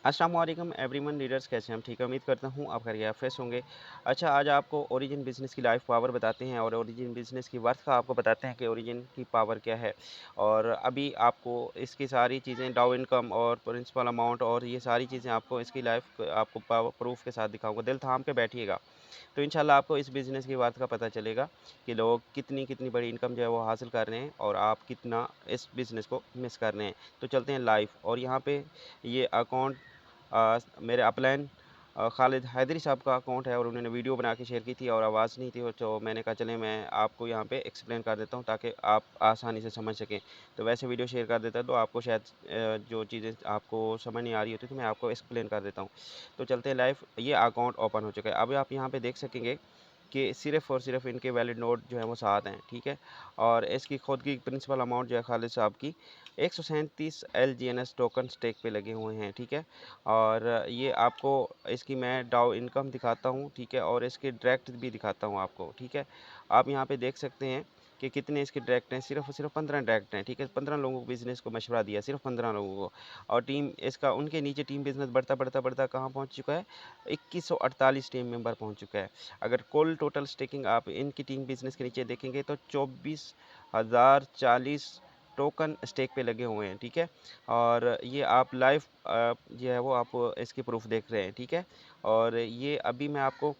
अस्सलाम वालेकुम everyone leaders, कैसे हैं? हम ठीक है, उम्मीद करता हूँ आप खैरियत फ्रेश होंगे। अच्छा, आज आपको ओरिजिन बिज़नेस की लाइव पावर बताते हैं और ओरिजिन बिज़नेस की वर्थ का आपको बताते हैं कि ओरिजिन की पावर क्या है। और अभी आपको इसकी सारी चीज़ें डाउ इनकम और प्रिंसिपल अमाउंट और ये सारी चीज़ें आपको इसकी लाइव आपको पावर प्रूफ के साथ दिखाऊँगा। दिल थाम के बैठिएगा। तो इंशाल्लाह आपको इस बिज़नेस की बात का पता चलेगा कि लोग कितनी-कितनी बड़ी इनकम जो है वो हासिल कर रहे हैं और आप कितना इस बिज़नेस को मिस कर रहे हैं। तो चलते हैं लाइव और यहाँ पे ये अकाउंट मेरे अपलाइन खालिद हैदरी साहब का अकाउंट है और उन्होंने वीडियो बना के शेयर की थी और आवाज़ नहीं थी और तो मैंने कहा चलें मैं आपको यहाँ पे एक्सप्लेन कर देता हूँ ताकि आप आसानी से समझ सकें। तो वैसे वीडियो शेयर कर देता तो आपको शायद जो चीज़ें आपको समझ नहीं आ रही होती तो मैं आपको एक्सप्लेन कर देता हूँ। तो चलते हैं लाइव। ये अकाउंट ओपन हो चुका है। अब आप यहाँ पे देख सकेंगे कि सिर्फ़ और सिर्फ़ इनके वैलिड नोट जो हैं वो 7 हैं, ठीक है? और इसकी खुद की प्रिंसिपल अमाउंट जो है खालिद साहब की 137 एलजीएनएस टोकन स्टेक पे लगे हुए हैं, ठीक है? और ये आपको इसकी मैं डाउ इनकम दिखाता हूँ, ठीक है? और इसके डायरेक्ट भी दिखाता हूँ आपको, ठीक है? आप यहाँ पे देख सकते हैं कि कितने इसके डायरेक्ट हैं, सिर्फ़ और सिर्फ़ 15 डायरेक्ट हैं, ठीक है? 15 लोगों को बिज़नेस को मशवरा दिया, सिर्फ़ 15 लोगों को। और टीम इसका उनके नीचे टीम बिज़नेस बढ़ता कहाँ पहुँच चुका है? 2148 टीम मेंबर पहुँच चुका है। अगर कुल टोटल स्टेकिंग आप इनकी टीम बिज़नेस के नीचे देखेंगे तो 24,040 टोकन स्टेक पे लगे हुए हैं, ठीक है? और ये आप लाइव जो है वो आप इसकी प्रूफ देख रहे हैं, ठीक है? और ये अभी मैं आपको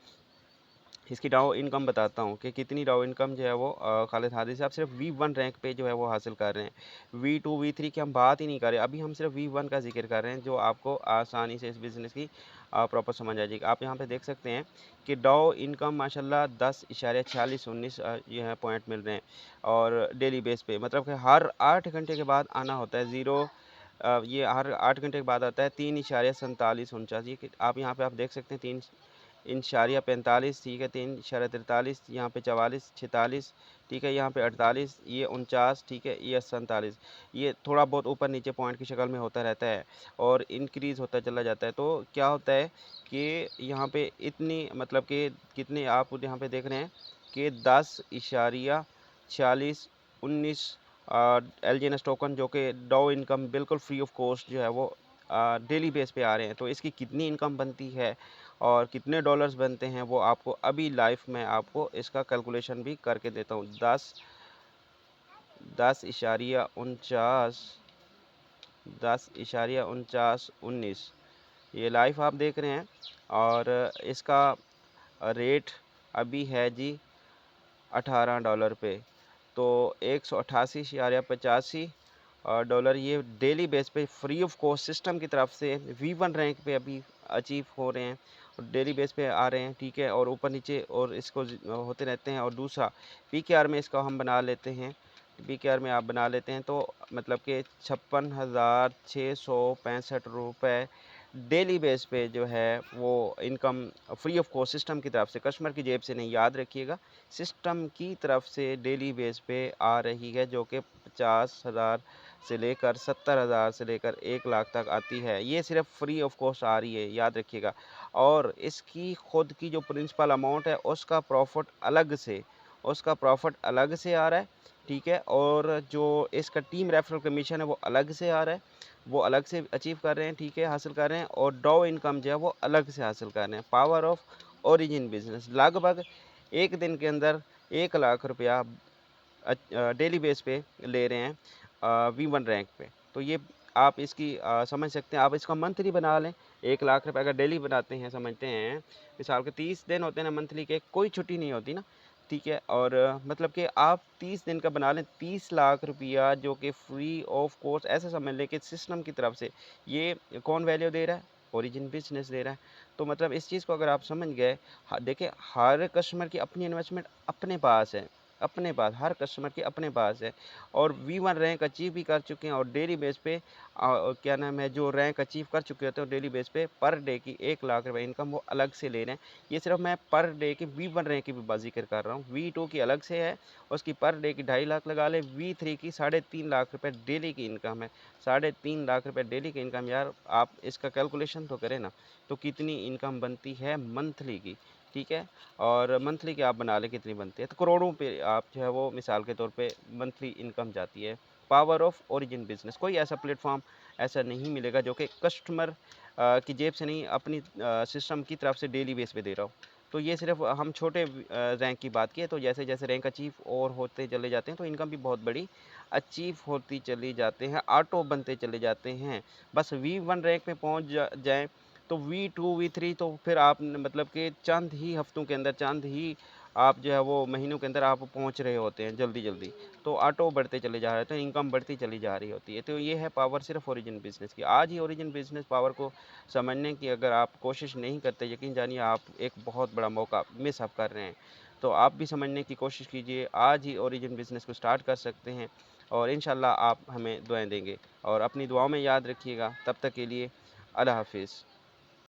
इसकी डाउ इनकम बताता हूँ कि कितनी डाउ इनकम जो है वो खालिद हादी साहब सिर्फ V1 रैंक पे जो है वो हासिल कर रहे हैं। V2 V3 की हम बात ही नहीं कर रहे, अभी हम सिर्फ V1 का जिक्र कर रहे हैं जो आपको आसानी से इस बिज़नेस की प्रॉपर समझ आ जाएगी। आप यहाँ पे देख सकते हैं कि डाउ इनकम माशाल्लाह 10.4619 ये है पॉइंट मिल रहे हैं और डेली बेस पे मतलब कि हर 8 घंटे के बाद आना होता है ज़ीरो। ये हर 8 घंटे के बाद आता है 3.4749। ये आप यहाँ पे आप देख सकते हैं 3 इशारिया 45, ठीक है, 3 इशारा 43, यहाँ पे 44 46, ठीक है, यहाँ पे 48, ये 49, ठीक है, ये 47। ये थोड़ा बहुत ऊपर नीचे पॉइंट की शक्ल में होता रहता है और इंक्रीज़ होता चला जाता है। तो क्या होता है कि यहाँ पे इतनी मतलब कि कितने आप यहाँ पे देख रहे हैं कि 10 इशारिया 46 19 एलजीएनएस टोकन जो कि डाउ इनकम बिल्कुल फ्री ऑफ कॉस्ट जो है वो डेली बेस पे आ रहे हैं। तो इसकी कितनी इनकम बनती है और कितने डॉलर्स बनते हैं वो आपको अभी लाइव में आपको इसका कैलकुलेशन भी करके देता हूँ। 10.49 ये लाइव आप देख रहे हैं और इसका रेट अभी है जी $18 पे। तो 188.85 डॉलर ये डेली बेस पे फ्री ऑफ कॉस्ट सिस्टम की तरफ से V1 रैंक पे अभी अचीव हो रहे हैं और डेली बेस पे आ रहे हैं, ठीक है? और ऊपर नीचे और इसको होते रहते हैं। और दूसरा PKR में इसका हम बना लेते हैं, PKR में आप बना लेते हैं तो मतलब कि 56,665 रुपये डेली बेस पे जो है वो income free of cost system की तरफ से, कस्टमर की जेब से नहीं, याद रखिएगा, सिस्टम की तरफ से डेली बेस पे आ रही है जो कि 50,000 से लेकर 70,000 से लेकर 1 लाख तक आती है। ये सिर्फ फ्री ऑफ कॉस्ट आ रही है, याद रखिएगा। और इसकी खुद की जो प्रिंसिपल अमाउंट है उसका प्रॉफिट अलग से आ रहा है, ठीक है? और जो इसका टीम रेफरल कमीशन है वो अलग से आ रहा है, वो अलग से अचीव कर रहे हैं, ठीक है, हासिल कर रहे हैं। और डॉ इनकम जो है वो अलग से हासिल कर रहे हैं। पावर ऑफ ओरिजिन बिजनेस लगभग एक दिन के अंदर 1 लाख रुपया डेली बेस पे ले रहे हैं V1 रैंक पे। तो ये आप इसकी समझ सकते हैं। आप इसका मंथली बना लें, 1 लाख रुपए अगर डेली बनाते हैं, समझते हैं मिसाल के 30 दिन होते हैं ना मंथली के, कोई छुट्टी नहीं होती ना, ठीक है? और मतलब कि आप 30 दिन का बना लें, 30 लाख रुपया जो कि फ्री ऑफ कॉस्ट ऐसे समझ लें कि सिस्टम की तरफ से ये कौन वैल्यू दे रहा है? ओरिजिन बिजनेस दे रहा है। तो मतलब इस चीज़ को अगर आप समझ गए, देखिए हर कस्टमर की अपनी इन्वेस्टमेंट अपने पास है, अपने पास हर कस्टमर के अपने पास है। और V1 रैंक अचीव भी कर चुके हैं और डेली बेस पे क्या नाम है, जो रैंक अचीव कर चुके होते हैं डेली बेस पे पर डे की 1 लाख रुपए इनकम वो अलग से ले रहे हैं। ये सिर्फ मैं पर डे की V1 रैंक की भी जिक्र कर रहा हूँ। V2 की अलग से है, उसकी पर डे की 2.5 लाख लगा ले। V3 की 3.5 लाख रुपए डेली की इनकम है। 3.5 लाख रुपए डेली की इनकम, यार आप इसका कैलकुलेशन तो करें ना, तो कितनी इनकम बनती है मंथली की, ठीक है? और मंथली की आप बना लें कितनी बनती है, तो करोड़ों पे आप जो है वो मिसाल के तौर पे मंथली इनकम जाती है। पावर ऑफ ओरिजिन बिजनेस, कोई ऐसा प्लेटफॉर्म ऐसा नहीं मिलेगा जो कि कस्टमर कि जेब से नहीं, अपनी सिस्टम की तरफ से डेली बेस पे दे रहा हूँ। तो ये सिर्फ़ हम छोटे रैंक की बात की है, तो जैसे-जैसे रैंक अचीव और होते चले जाते हैं, तो इनकम भी बहुत बड़ी अचीव होती चली जाते हैं, ऑटो बनते चले जाते हैं। बस V1 रैंक पे पहुँच जाएँ, तो V2, V3 तो फिर आप न मतलब कि चंद ही हफ्तों के अंदर, चंद ही आप जो है वो महीनों के अंदर आप पहुँच रहे होते हैं जल्दी-जल्दी। तो ऑटो बढ़ते चले जा रहे हैं, तो इनकम बढ़ती चली जा रही होती है। तो ये है पावर सिर्फ़ ओरिजिन बिज़नेस की। आज ही ओरिजिन बिज़नेस पावर को समझने की अगर आप कोशिश नहीं करते, यकीन जानिए आप एक बहुत बड़ा मौका मिस आप कर रहे हैं। तो आप भी समझने की कोशिश कीजिए, आज ही ओरिजिन बिज़नेस को स्टार्ट कर सकते हैं और इंशाल्लाह आप हमें दुआएँ देंगे और अपनी दुआओं में याद रखिएगा। तब तक के लिए अल्लाह हाफ़िज़।